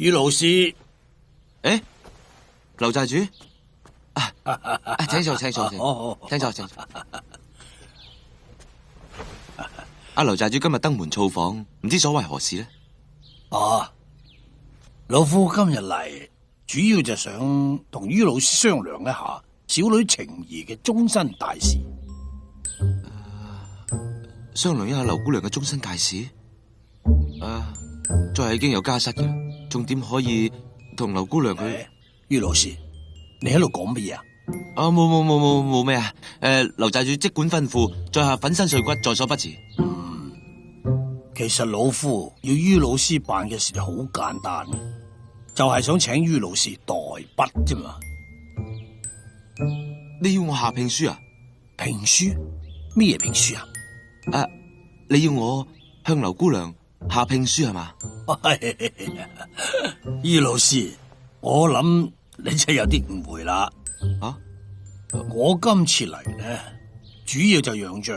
于老師，誒，劉寨主，請坐，請坐，請坐。阿劉寨主今日登門造訪，唔知所為何事呢？老夫今日嚟，主要就想同于老師商量一下小女情誼嘅終身大事。商量一下劉姑娘嘅終身大事。再係已經有家室嘅，仲點可以同劉姑娘佢？于老師，你喺度講乜嘢啊？冇咩啊！劉寨主即管吩咐，在下粉身碎骨，在所不辭。其實老夫要于老師辦嘅事好簡單，就係想請于老師代筆啫嘛。你要我下聘書啊？聘書？咩聘書啊？你要我向劉姑娘下聘書係嘛？于老師，我諗你真係有啲誤會啦。我今次嚟呢，主要就仰仗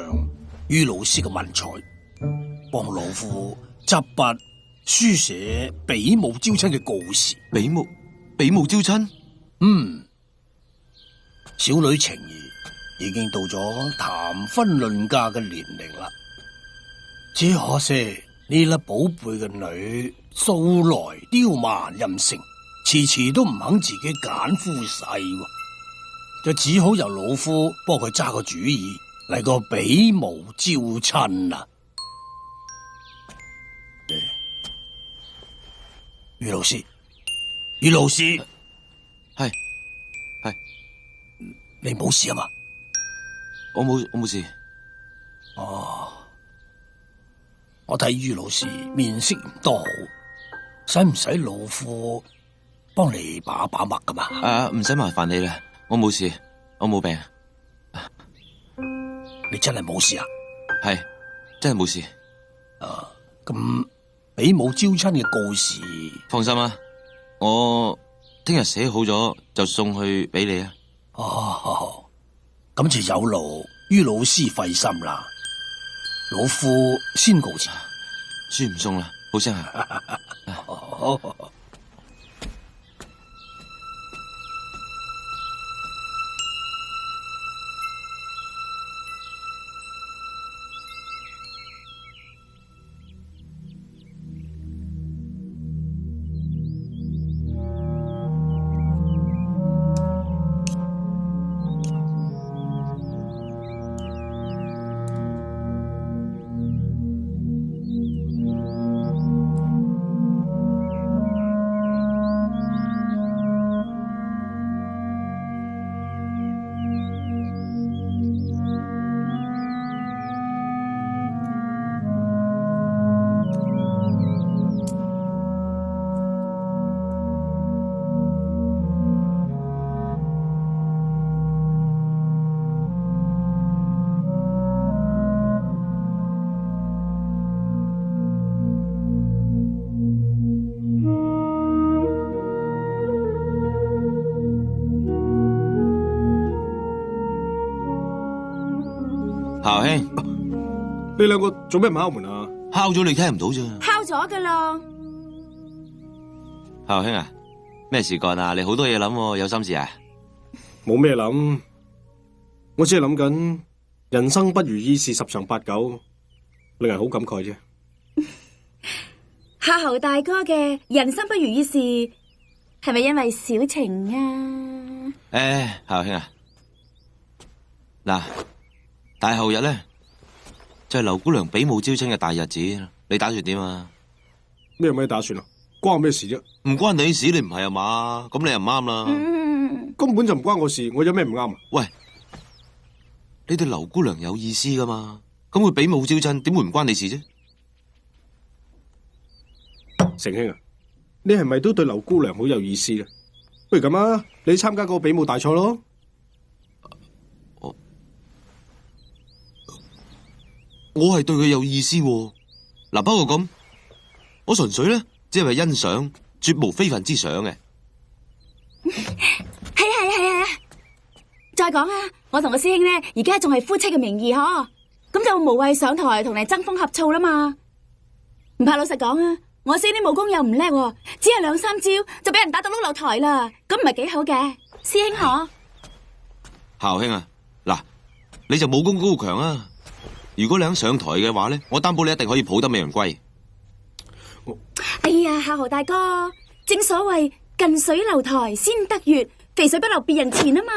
于老師嘅文采，幫老夫執筆書寫比武招親嘅告示。比武招親？小女情誼已經到咗談婚論嫁嘅年齡啦，只可惜呢粒寶貝嘅女素來刁蠻任性，遲遲都唔肯自己揀夫婿，就只好由老夫幫佢揸個主意嚟個比武招親啦。于老師，係，你冇事啊嘛？我冇事。我睇于老師面色唔多好，使唔使老夫幫你把把脈噶嘛？唔使麻煩你啦，我冇事，我冇病。你真係冇事啊？係，真係冇事。咁比武招親嘅告示，放心啦，我聽日寫好咗就送去俾你啊。咁就有勞于老師費心啦。老夫先告辭，書唔送啦，好聲啊。校兄，你兩個做咩唔敲門啊？敲咗你聽唔到啫。敲咗噶啦。校兄啊，咩事幹啊？你好多嘢諗，有心事啊？冇咩諗，我只係諗緊人生不如意事十常八九，令人好感慨啫。夏侯大哥嘅人生不如意事係咪因為小情啊？校兄啊，嗱。大後日咧就係劉姑娘比武招親嘅大日子，你打算點啊？你有咩打算啊？關我咩事啫？唔關你事，你唔係啊嘛？咁你又唔啱啦。根本就唔關我事，我有咩唔啱啊？喂，你對劉姑娘有意思噶嘛？咁佢比武招親，點會唔關你事啫？成兄啊，你係咪都對劉姑娘好有意思嘅？不如咁啊，你參加個比武大賽咯。我係對佢有意思喎。嗱，不過咁，我純粹咧只係欣賞，絕無非分之想嘅。係啊！再講啊，我同個師兄咧而家仲係夫妻嘅名義嗬，咁就無謂上台同你爭風呷醋啦嘛。唔怕老實講啊，我師兄啲武功又唔叻喎，只係2、3招就俾人打到碌落台啦，咁唔係幾好嘅。師兄可？校兄啊，嗱，你就武功高強啊！如果你肯上台嘅話咧，我擔保你一定可以抱得美人歸。哎呀，夏豪大哥，正所謂近水樓台先得月，肥水不流別人田啊嘛。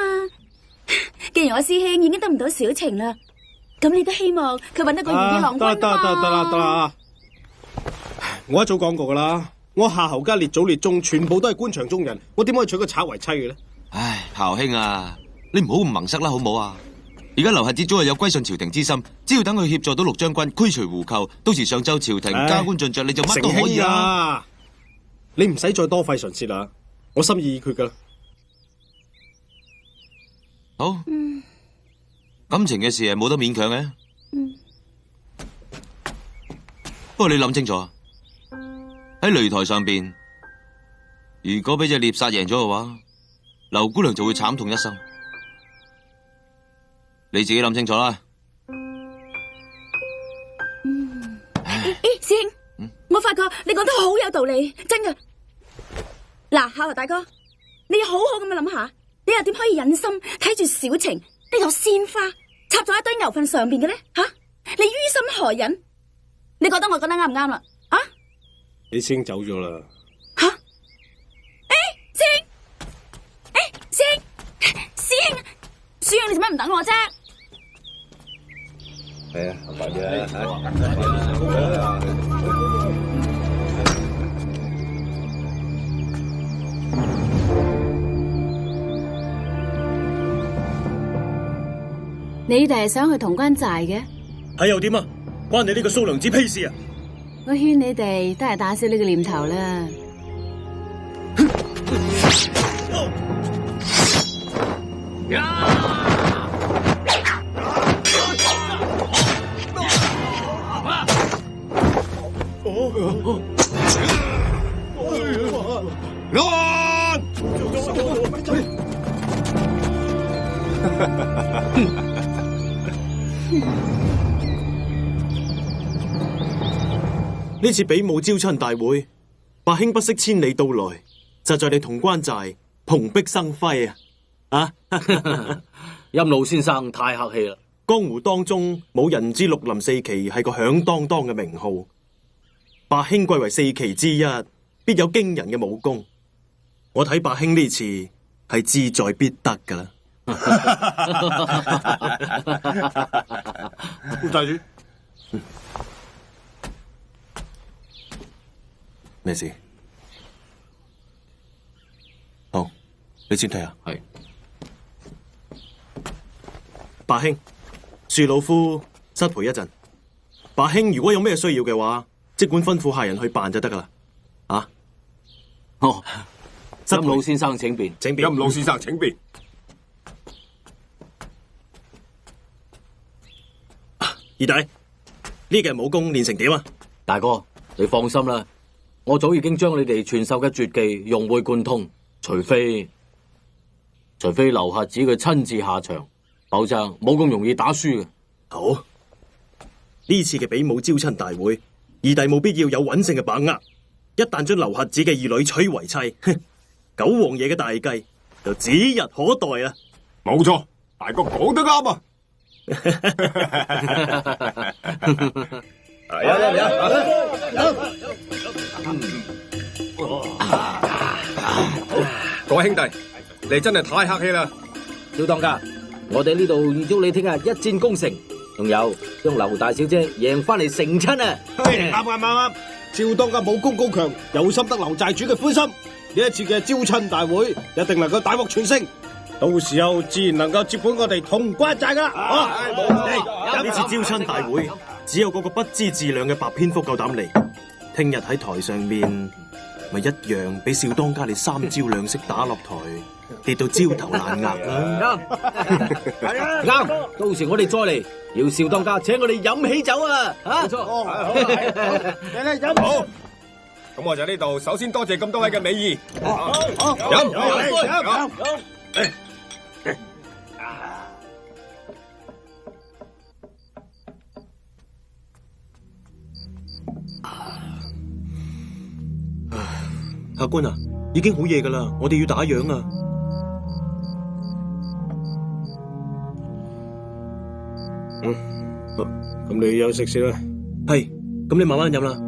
既然我師兄已經得唔到小晴啦，咁你都希望佢搵得個如意郎君得啦！我一早講過噶啦，我夏侯家列祖列宗全部都係官場中人，我點可以娶個賊為妻嘅咧？唉，校兄啊，你唔好咁蒙塞啦，好唔好啊？而家劉瞎子早係有歸順朝廷之心，只要等佢協助到陸將軍驅除狐寇，到時上奏朝廷加官進爵，你就乜都可以啦。你唔使再多費唇舌啦，我心意已決噶啦。好，感情嘅事係冇得勉強嘅。不過你諗清楚，喺擂台上邊，如果俾隻獵殺贏咗嘅話，劉姑娘就會慘痛一生。你自己諗清楚啦。師兄，我發覺你講得好有道理，真噶。嗱，夏華大哥，你要好好咁樣諗下，你又點可以忍心睇住小晴呢朵鮮花插咗一堆牛糞上邊嘅咧？吓，你於心何忍？你覺得我講得啱唔啱啦？啊？你先走咗啦。吓？師兄，你做咩唔等我啫？係啊，快啲啦！你哋係想去潼關寨嘅？係又點啊？關你呢個蘇娘子屁事啊！我勸你哋都係打消呢個念頭啦。呢次比武招親大會，伯兄不惜千里到來，就在你潼關寨蓬蓽生輝啊！陰老先生太客氣啦。江湖當中冇人唔知綠林四奇係個響當當嘅名號，伯兄貴為四奇之一，必有驚人嘅武功。我睇伯兄呢次係志在必得噶啦。寨主，咩事？好，你先睇下。係。伯兄，恕老夫失陪一陣。伯兄如果有咩需要嘅話，即管吩咐下人去辦就得噶啦。啊？哦，失陪陰老先生請便。請便。陰老先生請便。二弟，呢嘅武功練成點啊？大哥，你放心啦，我早已經將你哋傳授嘅絕技融會貫通，除非劉瞎子佢親自下場，否則冇咁容易打輸嘅。好，呢次嘅比武招親大會，二弟冇必要有穩勝嘅把握。一旦將劉瞎子嘅二女娶為妻，九王爺嘅大計就指日可待啦。冇錯，大哥講得啱啊！各位兄弟，你真係太客氣啦！小當家，我哋呢度預祝你聽日一戰功成，仲有將劉大小姐贏翻嚟成親啊！啱，趙當家武功高強，有心得劉寨主嘅歡心。呢一次嘅招親大會，一定能夠大獲全勝。到時候自然能夠接管我哋潼關寨噶啦！呢次招親大會，只有嗰個不知自量嘅白蝙蝠夠膽嚟。聽日喺台上面，咪一樣俾少當家你3招2式打落台，跌到焦頭爛額啦！啱，到時我哋再嚟，要少當家請我哋飲喜酒啊！冇錯，好，咁我就喺呢度首先多謝咁多位嘅美意，飲。客官啊，已經好夜噶啦，我哋要打烊啊！咁你休息先啦。係，咁你慢慢飲啦。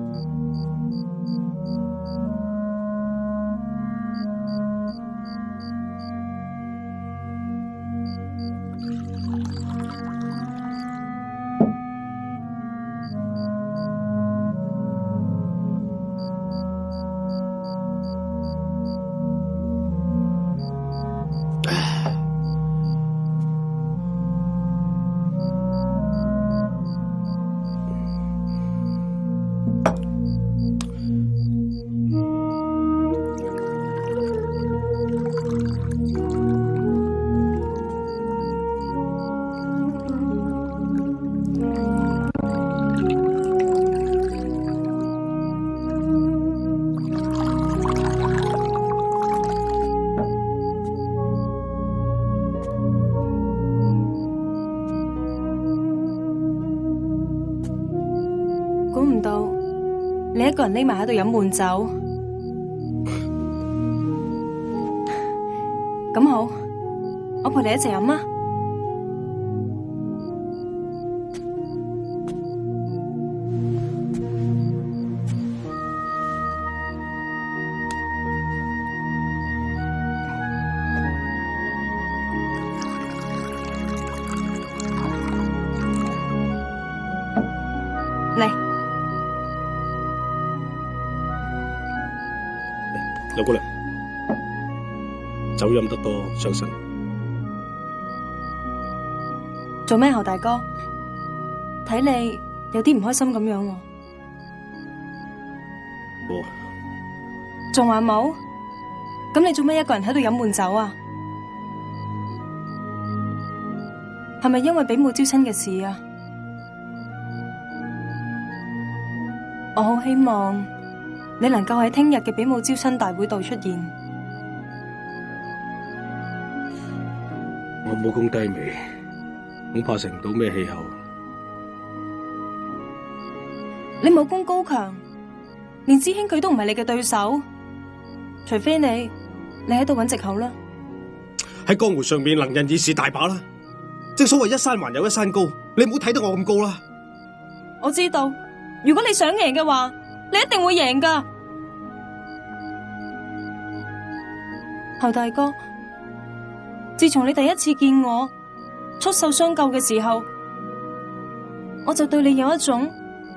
估唔到你一個人匿埋喺度飲悶酒，咁好，我陪你一齊飲啊！嚟。劉姑娘，酒飲得多傷身。做咩，侯大哥？睇你有啲唔開心咁樣喎。冇。仲話冇？咁你做咩一個人喺度飲悶酒啊？係咪因為比武招親嘅事啊？我好希望你能夠喺聽日嘅比武招親大會度出現。我武功低微，恐怕成唔到咩氣候。你武功高強，連師兄佢都唔係你嘅對手，除非你喺度揾藉口啦。喺江湖上面能人異士大把啦，正所謂一山還有一山高，你唔好睇得我咁高啦。我知道，如果你想贏嘅話，你一定會贏㗎。侯大哥，自從你第一次見我出手相救嘅時候，我就對你有一種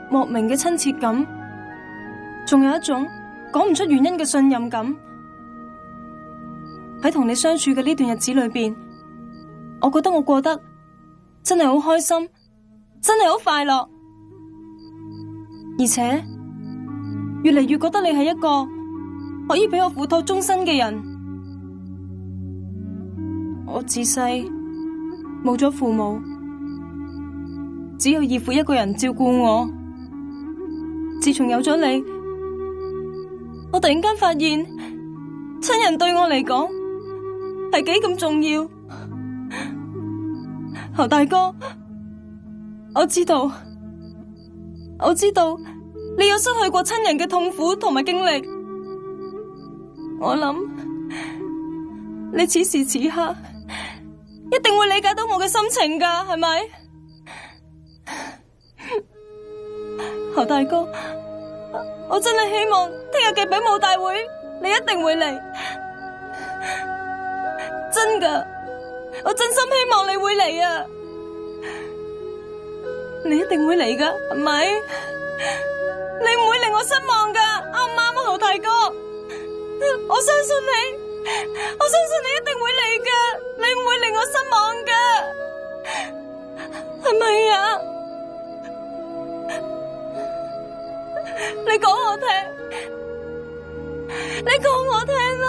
莫名嘅親切感，仲有一種講唔出原因嘅信任感。喺同你相處嘅呢段日子裏邊，我覺得我過得真係好開心，真係好快樂，而且越嚟越覺得你係一個可以俾我付託終身嘅人。我自細冇咗父母，只有義父一個人照顧我。自從有咗你，我突然間發現親人對我嚟講係幾咁重要。侯大哥，我知道你有失去過親人嘅痛苦同埋經歷。我諗你此時此刻一定會理解到我嘅心情㗎，係咪？侯大哥，我真係希望聽日嘅比武大會你一定會嚟，真㗎，我真心希望你會嚟啊！你一定會嚟㗎，係咪？你唔會令我失望㗎，啱唔啱啊，侯大哥？我相信你，我相信你一定會嚟㗎，你唔會令我失望㗎，係咪啊？你講我聽，你講我聽啦。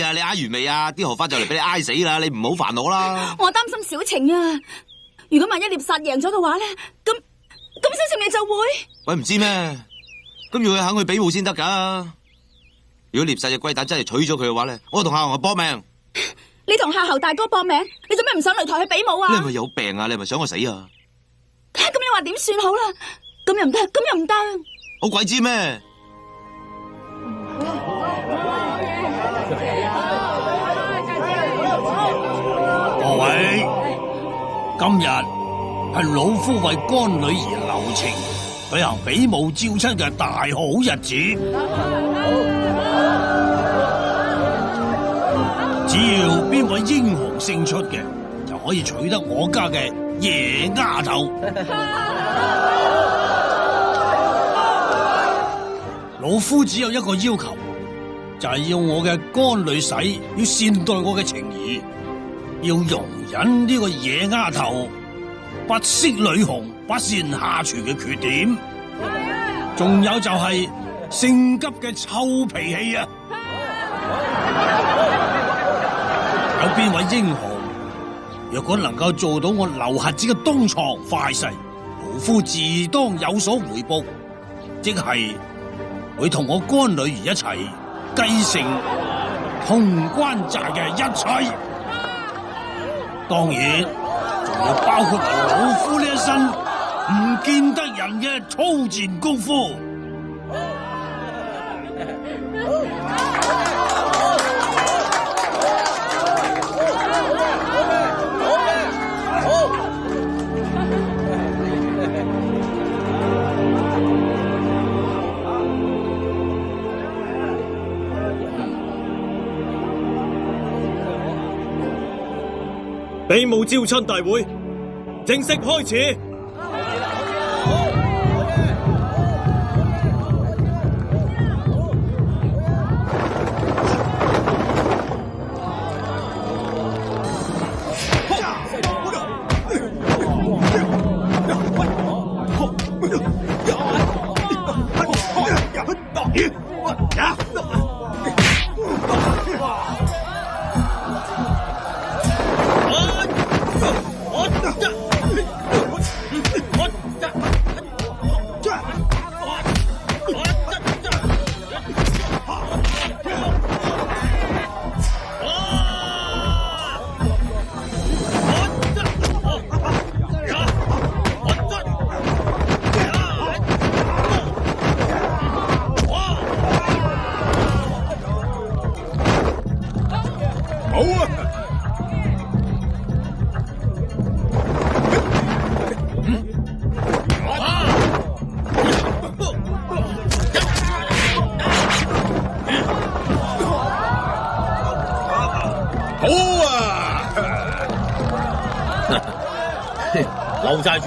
啊？你挨完未啊？啲荷花就嚟俾你挨死啦！你唔好煩我啦。我擔心小晴啊，如果萬一獵殺贏咗嘅話咧，咁小晴你就會。喂，唔知咩？咁要佢肯去比武先得噶。如果獵殺隻龜蛋真係取咗佢嘅話咧，我同夏侯搏命。你同夏侯大哥搏命，你做咩唔上擂台去比武啊？你係咪有病啊？你係咪想我死啊？咁你話點算好啦？咁又唔得，咁又唔得。我鬼知咩？各位，今日係老夫為乾女兒留情，舉行比武招親嘅大好日子。只要邊位英雄勝出嘅，就可以取得我家嘅野丫頭。老夫只有一個要求，就係要我嘅乾女婿要善待我嘅情誼，要容忍呢個野丫頭不識女紅、不善下廚嘅缺點，仲有就係性急嘅臭脾氣啊！有邊位英雄若果能夠做到我劉瞎子嘅東床快婿，老夫自當有所回報，即係會同我乾女兒一齊繼承潼關寨嘅一切。當然仲要包括埋老夫呢一身唔見得人嘅操戰功夫。比武招親大會正式開始。劉寨主，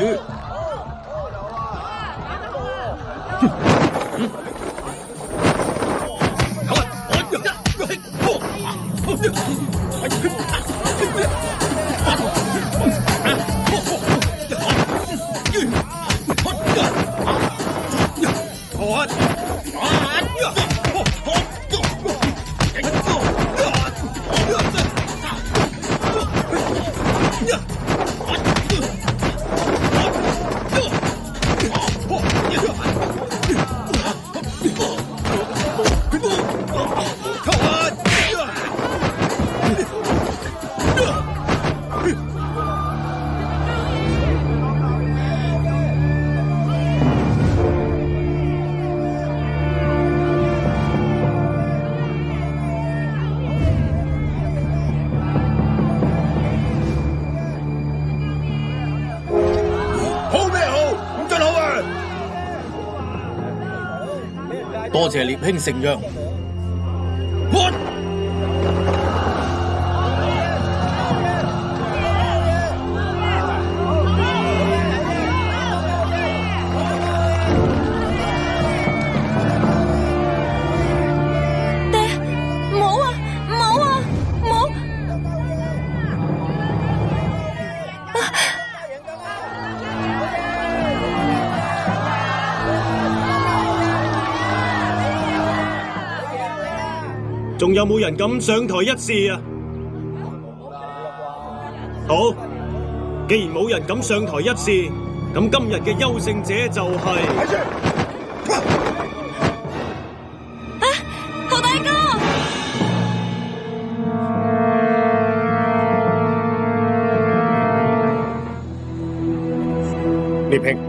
多謝聶兄承讓。仲有冇人敢上台一試啊？好，既然冇人敢上台一試，咁今日嘅優勝者就係陶大哥。列平，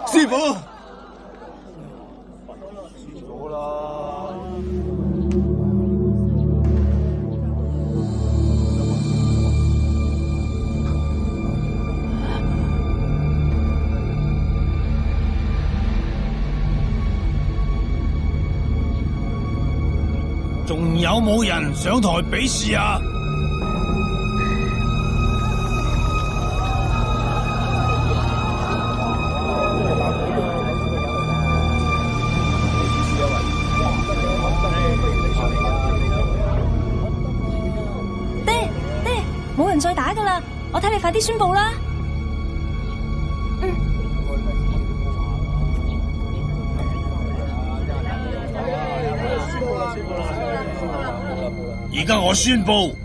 師傅。仲有冇人上台比試啊？爹，冇人再打噶啦，我睇你快啲宣布啦。而家我宣布，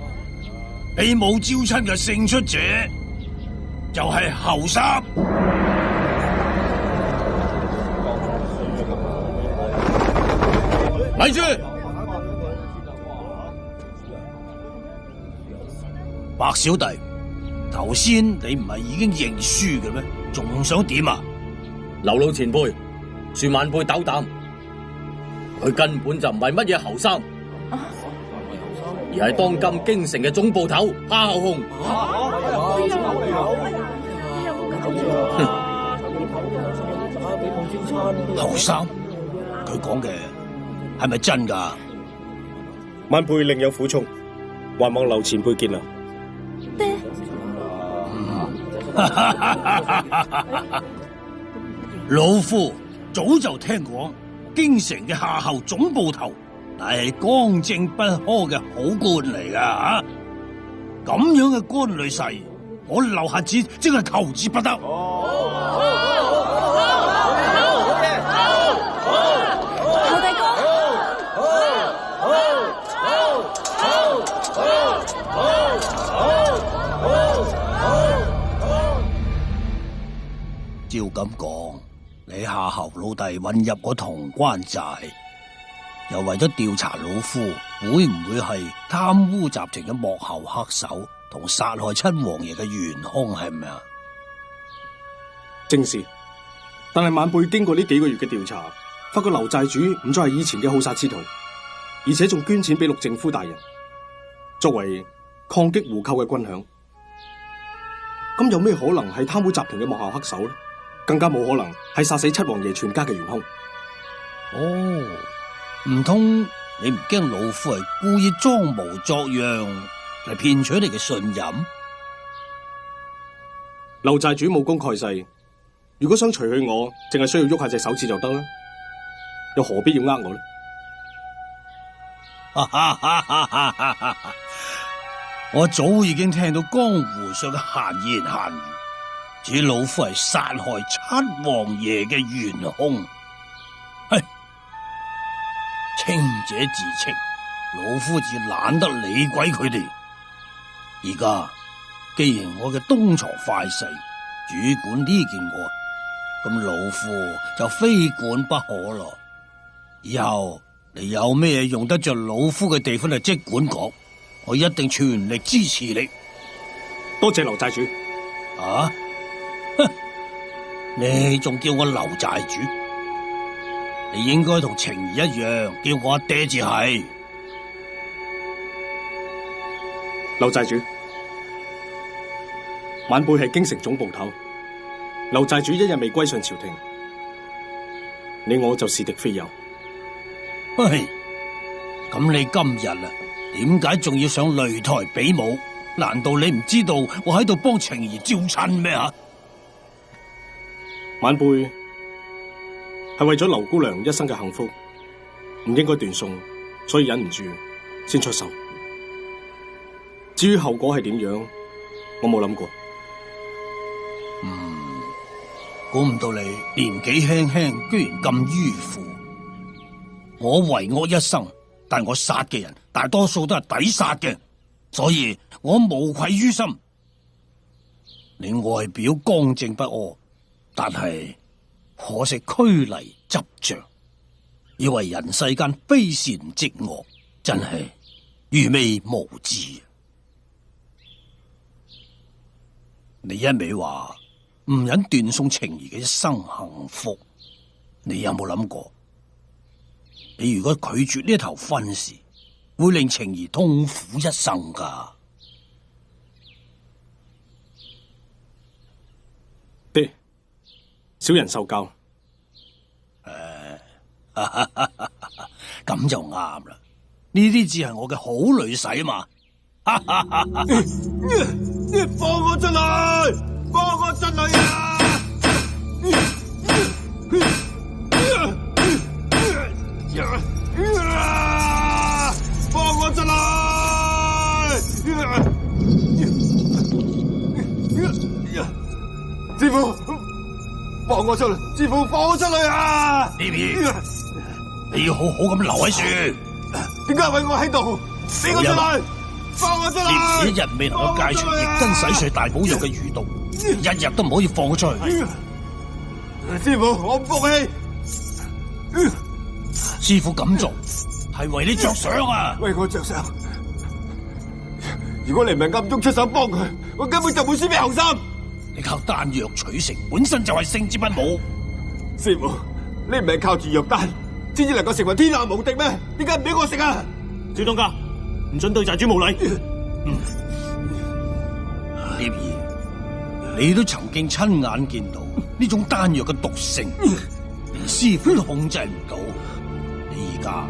比武招親嘅勝出者就係侯三。咪住，白小弟，頭先你唔係已經認輸嘅咩？仲想點啊？劉老前輩，恕晚輩斗膽，佢根本就唔係乜嘢侯三。而係當今京城嘅總捕頭夏侯雄。侯三，佢講嘅係咪真㗎？晚輩另有苦衷，還望劉前輩見諒。爹，老夫早就聽講，京城嘅夏侯總捕頭乃係剛正不阿嘅好官嚟㗎吓，咁樣嘅官女婿，我劉瞎子真係求之不得。侯大哥，照咁講，你夏侯老弟混入我潼關寨，又為咗調查老夫，會唔會係貪污集團嘅幕後黑手，同殺害親王爺嘅元兇係咪啊？正是，但係晚輩經過呢幾個月嘅調查，發覺劉寨主唔再係以前嘅好殺之徒，而且仲捐錢俾陸正夫大人，作為抗擊胡寇嘅軍饷。咁有咩可能係貪污集團嘅幕後黑手呢？更加冇可能係殺死七王爺全家嘅元兇。哦，唔通你唔驚老夫係故意裝模作樣嚟騙取你嘅信任？劉寨主武功蓋世，如果想除去我，淨係需要喐下隻手指就得啦，又何必要呃我呢？我早已經聽到江湖上嘅閒言閒語，指老夫係殺害七王爺嘅元兇。係清者自清，老夫自懶得理鬼佢哋。而家既然我嘅東床快婿主管呢件案，咁老夫就非管不可咯。以後你有咩用得着老夫嘅地方就即管講，我一定全力支持你。多謝劉寨主。啊？哼！你仲叫我劉寨主？你應該同晴兒一樣，叫我阿爹至係。劉寨主，晚輩係京城總捕頭，劉寨主一日未歸順朝廷，你我就是敵非友。喂，咁你今日啊，點解仲要上擂台比武？難道你唔知道我喺度幫晴兒招親咩啊？晚輩係為咗劉姑娘一生嘅幸福，唔應該斷送，所以忍唔住先出手。至於後果係點樣，我冇諗過。估唔到你年紀輕輕，居然咁迂腐。我為惡一生，但我殺嘅人大多數都係抵殺嘅，所以我無愧於心。你外表剛正不阿，但係可惜拘泥執着，以為人世間非善即惡，真係愚昧無知。你一味話唔忍斷送晴兒嘅一生幸福，你有冇諗過？你如果拒絕呢頭婚事，會令晴兒痛苦一生噶。爹，小人受教。咁就啱啦。呢啲只係我嘅好女婿嘛。放我出嚟！放我出嚟啊！放我出嚟！師傅，放我出嚟！師傅，放我出嚟啊！呢邊，你要好好咁留喺樹。點解為我喺度？俾我出嚟！放我出嚟！呢一日未能夠戒除逆根洗髓大補藥嘅餘毒，一日都唔可以放佢出去。師傅，我唔服氣。師傅咁做係為你着想啊！為我着想。如果你唔係暗中出手幫佢，我根本就會輸俾侯三。你靠丹藥取成，本身就係勝之不武。師傅，你唔係靠住藥丹先至能夠成為天下無敵咩？點解唔俾我食啊？趙當家，唔准對寨主無禮。聶兒，你都曾經親眼見到呢種丹藥嘅毒性，連師傅都控制唔到。你而家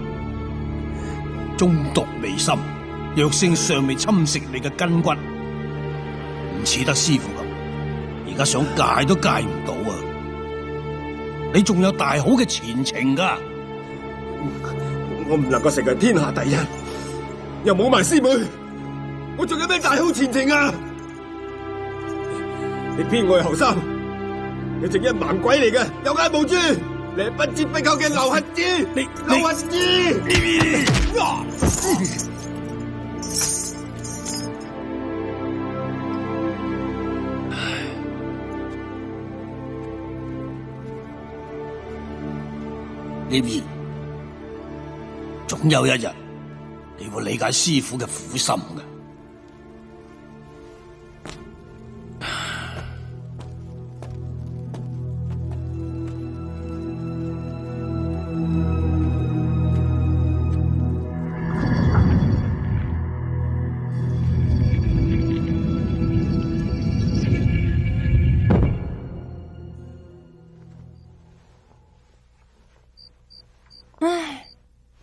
中毒未深，藥性尚未侵蝕你嘅筋骨，唔似得師傅咁，而家想戒都戒唔到啊！你仲有大好嘅前程噶。我唔能夠成為天下第一，又冇埋師妹，我仲有咩大好前程啊？你偏愛侯三，你正一盲鬼嚟嘅，有眼無珠，你係不折不扣嘅劉核子，劉核子。聶兒，總有一日你會理解師傅嘅苦心嘅。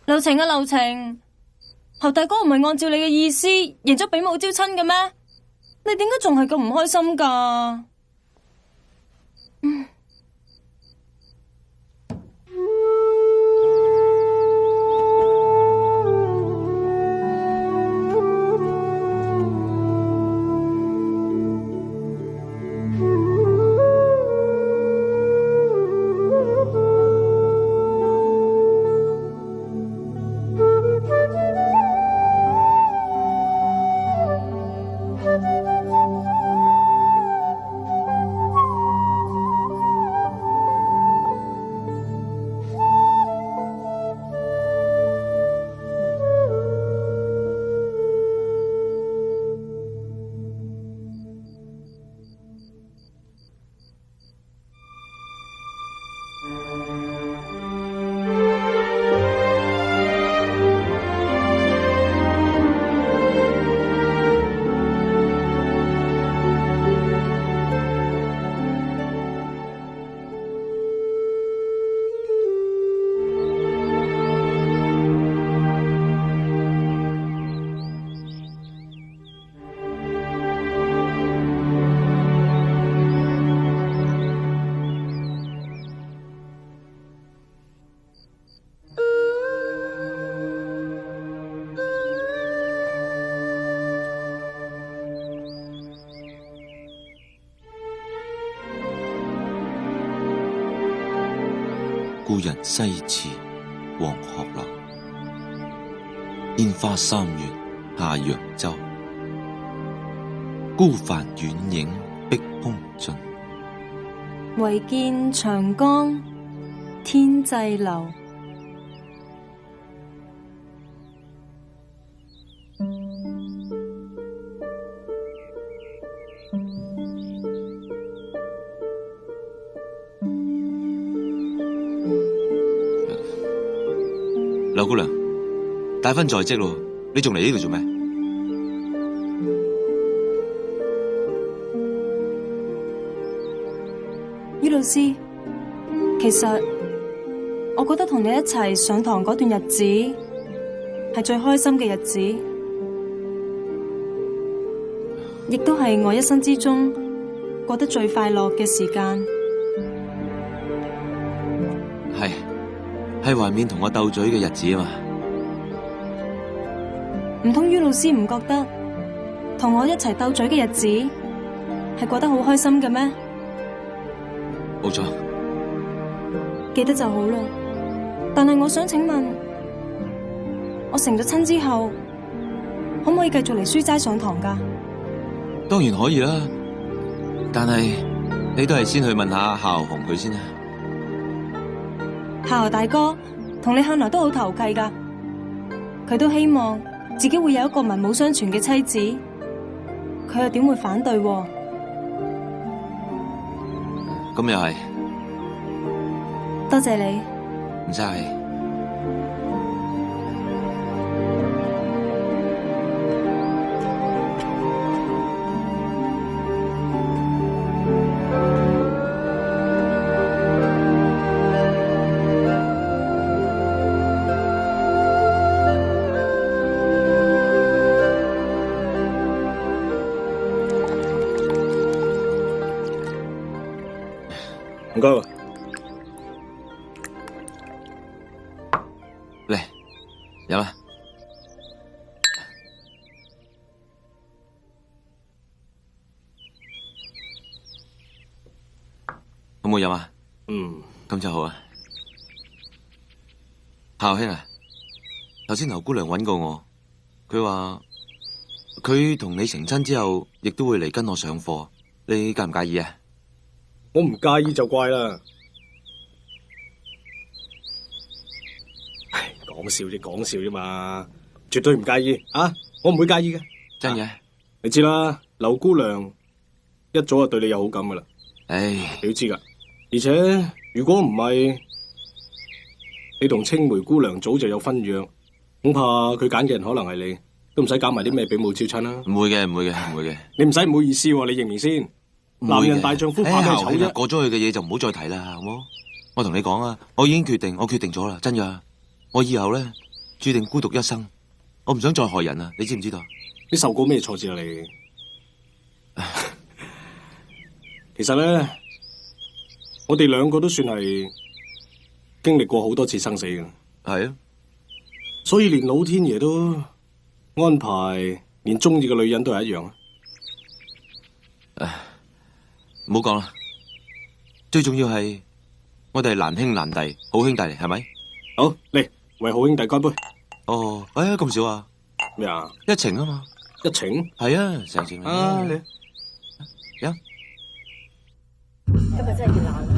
劉晴啊，劉晴，侯大哥唔係按照你嘅意思贏咗比武招親嘅咩？你點解仲係咁唔開心噶？故人西辭黃鶴樓，煙花三月下揚州。孤帆遠影碧空盡，唯見長江天際流。劉姑娘，大婚在即咯，你仲嚟呢度做咩？于老師，其實我覺得同你一齊上堂嗰段日子係最開心嘅日子，亦都係我一生之中過得最快樂嘅時間。係懷緬同我鬥嘴嘅日子啊嘛。唔通于老師唔覺得同我一齊鬥嘴嘅日子係過得好開心嘅咩？冇錯，記得就好啦。但係我想請問，我成咗親之後，可唔可以繼續嚟書齋上堂㗎？當然可以啦，但係你都係先去問下夏侯雄佢先啊。夏侯大哥同你向來都好投契㗎，佢都希望自己會有一個文武雙全嘅妻子，佢又點會反對喎？咁又係，多謝你。唔使係。唔該，嚟飲啊！好冇飲啊？咁就好啊。夏兄啊，頭先劉姑娘搵過我，佢話佢同你成親之後，亦都會嚟跟我上課，你介唔介意啊？我唔介意就怪啦。唉，講笑啫嘛，絕對唔介意啊！我唔會介意嘅。真嘅？你知啦，劉姑娘一早就對你有好感噶啦。唉，你都知噶。而且如果唔係，你同青梅姑娘早就有婚約，恐怕佢揀嘅人可能係你，都唔使搞埋啲咩比武招親啦。唔會嘅，唔會嘅，唔會嘅。你唔使唔好意思喎，你認唔認先？男人大丈夫怕咩醜啫？過咗去嘅嘢就唔好再提啦，好冇？我同你講啊，我已經決定，我決定咗啦，真噶。我以後咧注定孤獨一生，我唔想再害人啊！你知唔知道？你受過咩挫折啊你？其實咧，我哋兩個都算係經歷過好多次生死嘅。係啊，所以連老天爺都安排，連中意嘅女人都係一樣啊！唔好講啦，最重要係我哋係難兄難弟，好兄弟嚟，係咪？好，嚟為好兄弟乾杯！哦，咁少啊？咩啊？一程啊嘛，一程？係啊，成程啊，你飲。今日真係要冷。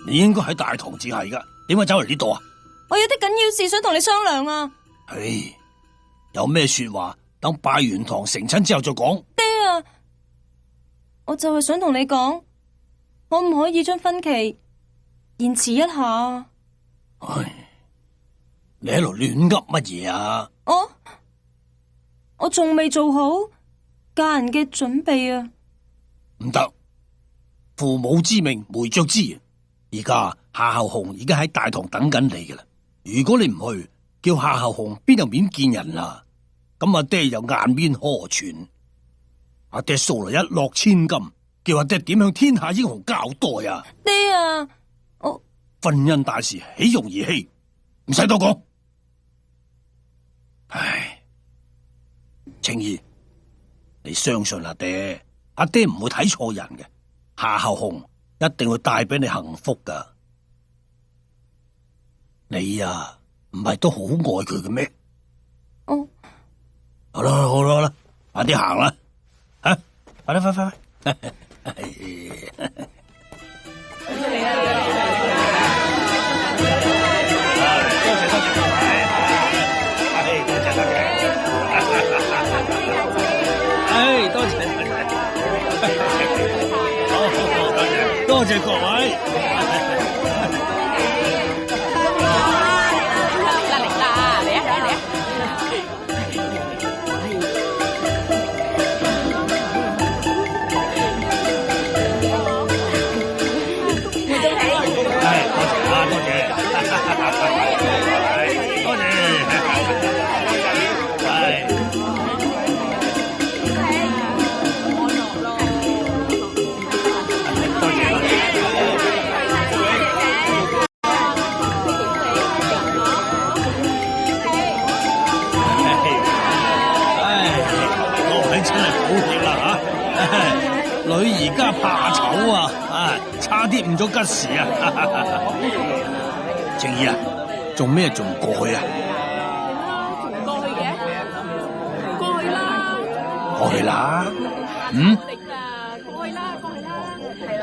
你應該喺大堂至係噶，點解走嚟呢度啊？我有啲緊要事想同你商量啊！唉，有咩說話等拜完堂成親之後再講。爹啊，我就係想同你講，可唔可以將婚期延遲一下？唉，你喺度亂噏乜嘢啊？我仲未做好嫁人嘅準備啊！唔得，父母之命，媒妁之言。而家夏后紅已經喺大堂等緊你噶啦，如果你唔去，叫夏后紅邊有面見人啊？咁阿爹又顏面何存？阿爹素來一諾千金，叫阿爹點向天下英雄交代啊？爹啊，我婚姻大事豈容兒戲，唔使多講。唉，青兒，你相信阿爹，阿爹唔會睇錯人嘅，夏后紅一定會帶俾你幸福噶。你呀，唔係都好愛佢嘅咩？好啦好啦好啦，快啲行啦，吓，快啲快。多謝各位。女而家怕醜啊，差啲誤咗吉時啊！青兒啊，做咩仲唔過去啊？過去嘅，過去啦，過去啦，過去啦，係啦。